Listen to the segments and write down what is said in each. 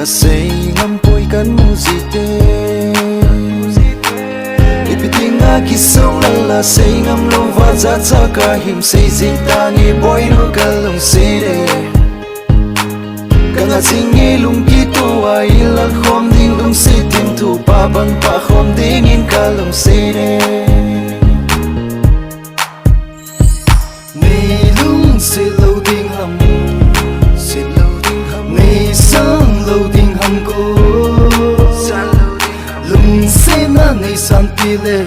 say ngam poi kan muzite ipitinga kisong lala say ngam lo va za za ka him say zing ta ni boy no kalong sede kanga singi lung kito ai la khom ding lung se tin tu pa bang pa khom ding in kalong sede nei lung se lo ding ham se lo ding ham nei sang lo ding ham ko sang lo ding ham lung se na nei san pile.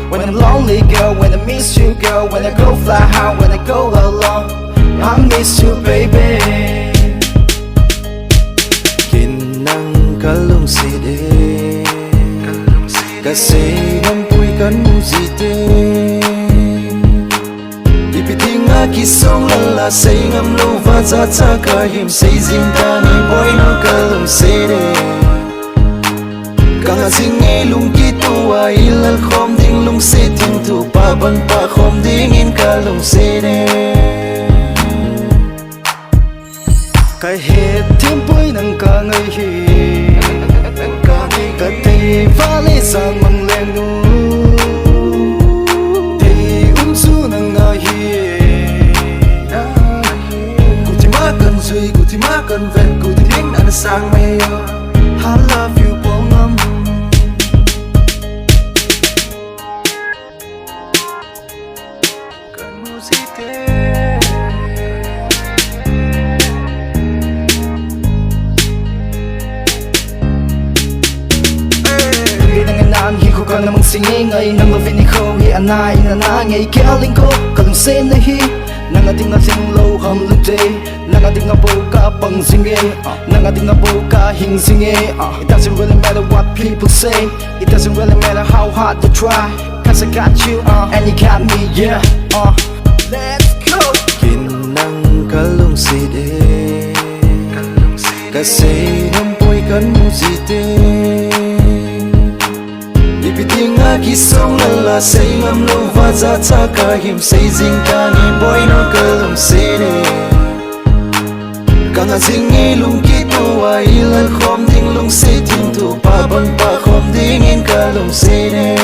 When I'm lonely, girl, when I miss you, girl, when I go fly high, when I go alone, I miss you, baby. Kinang kalong sede, kasi ngam pui kan muzite. Ipitinga kisong lala, say ngam lo va za za ka him, say zing ta ni boy no kalong sede. Kanga singi lung kito ai lal khom ding lung se ting tu pa bang pa khom ding in kalong sede kai he tim poi nang ka ngai hi ka te vale sang mang leng nu te su nang na hi kutima kan sui kutima kan ven kuting an sang me yo I love you bong am. Ka namang singing ay nang loving ko hi anay na nangay kaling ko kalung sen na hi nang ating na sing low ham lunte nang ating na boka pang singe nang ating na boka hing singe it doesn't really matter what people say, it doesn't really matter how hard to try, cause I got you and you got me, yeah. Let's go. Kinang kalung sede kasi ngam poi kan muzite ipitinga kisong lala say ngam lo va za za ka him say zing ta ni boy no kalong sede kanga singi lung kito ai lal khom ding lung se ting tu pa bang pa khom ding in kalong sede